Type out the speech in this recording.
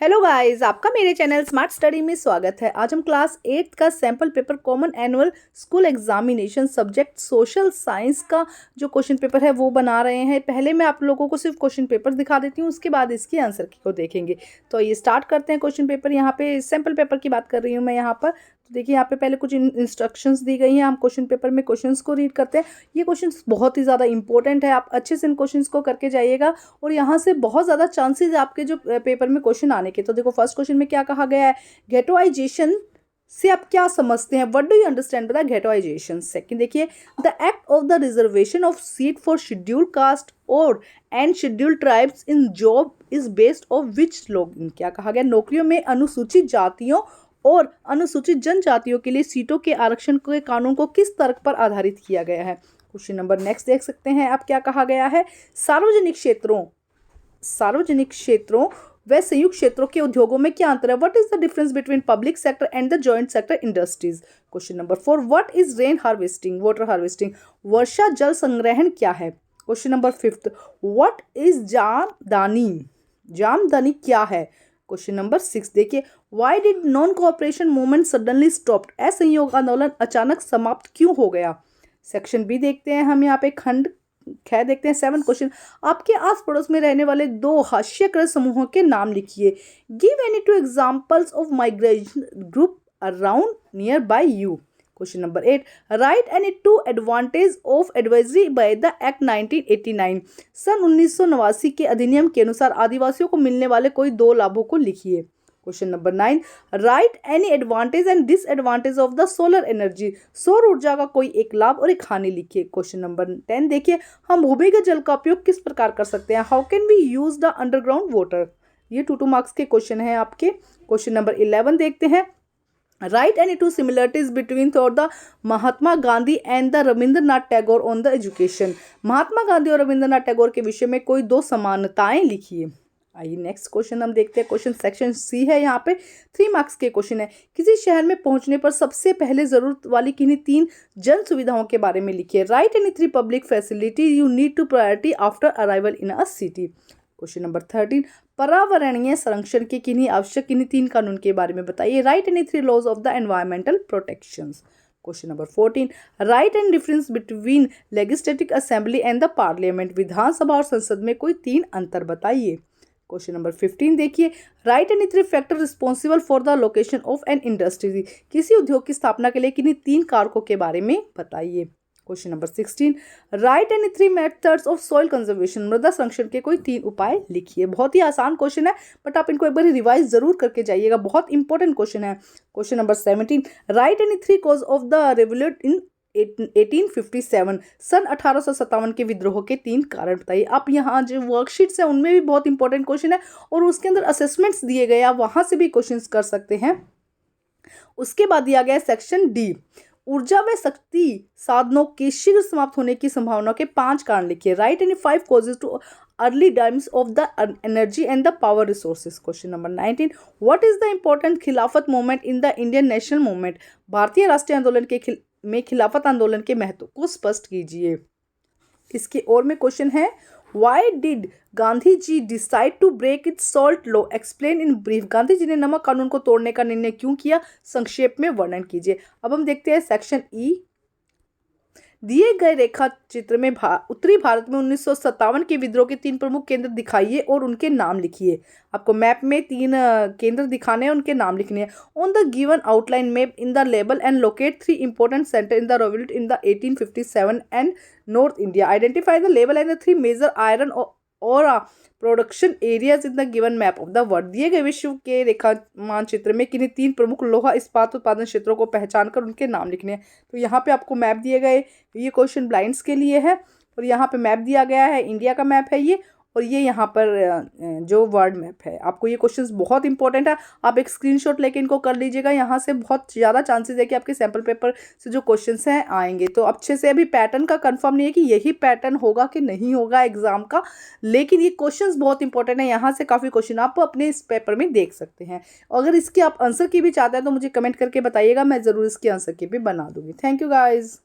Hello guys, आपका मेरे channel smart study में स्वागत है। आज हम क्लास 8 का sample paper common annual school examination subject social science का जो क्वेश्चन पेपर है वो बना रहे हैं। पहले मैं आप लोगों को सिर्फ क्वेश्चन पेपर दिखा देती हूँ, उसके बाद इसके आंसर की को देखेंगे। तो ये स्टार्ट करते हैं क्वेश्चन पेपर। यहाँ पे सैम्पल पेपर की बात कर रही हूँ मैं यहाँ पर। तो देखिए यहाँ पे पहले कुछ इंस्ट्रक्शंस दी गई हैं। हम क्वेश्चन पेपर में क्वेश्चंस को रीड करते हैं। ये क्वेश्चंस बहुत ही ज़्यादा इंपॉर्टेंट है, आप अच्छे से इन क्वेश्चंस को करके जाइएगा और यहाँ से बहुत ज़्यादा चांसेस है आपके जो पेपर में क्वेश्चन आने के। तो देखो फर्स्ट क्वेश्चन में क्या कहा गया है, गेटोइजेशन से आप क्या समझते हैं, what do you understand by ghettoization. Second देखिए, the act of the reservation of seat for schedule caste और and schedule tribes in job is based of which law. क्या कहा गया, नौकरियों में अनुसूचित जातियों और अनुसूचित जनजातियों के लिए सीटों के आरक्षण के कानून को किस तर्क पर आधारित किया गया है। क्वेश्चन नंबर नेक्स्ट देख सकते हैं आप, क्या कहा गया है, सार्वजनिक क्षेत्रों व संयुक्त क्षेत्रों के उद्योगों में क्या अंतर है, what is the difference between public sector and the joint sector industries. Question number 4, what is rain harvesting, water harvesting, वर्षा जल संग्रहण क्या है। Question number 5, what is jamdani क्या है। क्वेश्चन नंबर 6 देखिए, why did non cooperation movement suddenly stopped, असहयोग आंदोलन अचानक समाप्त क्यों हो गया। सेक्शन बी देखते हैं हम यहाँ पे, खंड ख देखते हैं। 7 क्वेश्चन, आपके आस पड़ोस में रहने वाले 2 हास्यकृत समूहों के नाम लिखिए। Give any 2 examples of migration group around near by you. Question number 8, right any 2 advantage of advisory by the act 1989। सन 1989 के अधिनियम के अनुसार आदिवासियों को मिलने वाले कोई 2 लाभों को लिखिए। Question number 9, right any advantage and disadvantage of the solar energy. सौर ऊर्जा का कोई एक लाभ और एक हानि लिखिए। क्वेश्चन नंबर 10 देखिए, हम भूमिगत जल का उपयोग किस प्रकार कर सकते हैं, how can we use the underground water. ये 2 मार्क्स के क्वेश्चन हैं आपके। क्वेश्चन नंबर 11 देखते हैं, write any 2 similarities between the Mahatma Gandhi and the Rabindranath Tagore on the education. Mahatma Gandhi और रविंद्रनाथ टैगोर के विषय में कोई 2 समानताएं लिखिए। आइए नेक्स्ट क्वेश्चन हम देखते हैं। क्वेश्चन सेक्शन सी है, यहाँ पे 3 मार्क्स के क्वेश्चन है। किसी शहर में पहुंचने पर सबसे पहले जरूरत वाली किन्हीं 3 जन सुविधाओं के बारे में लिखिए। Write any 3 public facility you need to priority after arrival in a city. Question number 13, पर्यावरणीय संरक्षण के किन्हीं आवश्यक किन्हीं 3 कानून के बारे में बताइए। Write any 3 laws of the environmental protections. Question number 14, write and difference between legislative assembly and the parliament. विधानसभा और संसद में कोई 3 अंतर बताइए। क्वेश्चन नंबर 15 देखिए, right any 3 factor responsible for the location of an industry. किसी उद्योग की स्थापना के लिए किन्हीं 3 कारकों के बारे में बताइए। Question number 16, right any 3 methods of soil conservation. मृदा संरक्षण के कोई 3 उपाय लिखिए। बहुत ही आसान क्वेश्चन है, बट आप इनको एक बार रिवाइज जरूर करके जाइएगा, बहुत इंपॉर्टेंट क्वेश्चन है। Question number 17, write any 3 cause of the revolt in 1857। सन 1857 के विद्रोह के 3 कारण बताइए। आप यहाँ जो वर्कशीट्स हैं उनमें भी बहुत इंपॉर्टेंट क्वेश्चन है और उसके अंदर असेसमेंट्स दिए गए, आप वहां से भी क्वेश्चंस कर सकते हैं। उसके बाद दिया गया सेक्शन डी, ऊर्जा व शक्ति साधनों के शीघ्र समाप्त होने की संभावना के 5 कारण लिखिए। Write any 5 causes to early times of the energy and the power resources. Question number 19, what is the important Khilafat movement in the Indian national movement. भारतीय राष्ट्रीय आंदोलन के में खिलाफत आंदोलन के महत्व को स्पष्ट कीजिए। इसके और में क्वेश्चन है, why did Gandhi ji decide to break it salt law, explain in brief. Gandhi ji ने नमक कानून को तोड़ने का निर्णय क्यों किया, संक्षेप में वर्णन कीजिए। अब हम देखते हैं सेक्शन ई, दिए गए रेखा चित्र में उत्तरी भारत में 1957 के विद्रोह के 3 प्रमुख केंद्र दिखाइए और उनके नाम लिखिए। आपको मैप में 3 केंद्र दिखाने हैं, उनके नाम लिखने हैं। On the given outline map in the label and locate 3 important center in the revolt in the 1857 and north India. Identify the label and the 3 major iron ore production areas in the given map of the world. दिए गए विश्व के रेखा मानचित्र में किन्हीं 3 प्रमुख लोहा इस्पात उत्पादन क्षेत्रों को पहचान कर उनके नाम लिखने हैं। तो यहाँ पे आपको मैप दिए गए, ये क्वेश्चन ब्लाइंड्स के लिए है और यहाँ पे मैप दिया गया है, इंडिया का मैप है ये, और ये यहाँ पर जो वर्ल्ड मैप है। आपको ये क्वेश्चंस बहुत इंपॉर्टेंट है, आप एक स्क्रीनशॉट लेके इनको कर लीजिएगा। यहाँ से बहुत ज़्यादा चांसेस है कि आपके सैम्पल पेपर से जो क्वेश्चंस हैं आएंगे। तो अच्छे से, अभी पैटर्न का कंफर्म नहीं है कि यही पैटर्न होगा कि नहीं होगा एग्जाम का, लेकिन ये क्वेश्चंस बहुत इंपॉर्टेंट है। यहाँ से काफ़ी क्वेश्चन आप अपने इस पेपर में देख सकते हैं। अगर इसकी आप आंसर की भी चाहते हैं तो मुझे कमेंट करके बताइएगा, मैं ज़रूर इसकी आंसर की भी बना दूंगी। Thank you guys.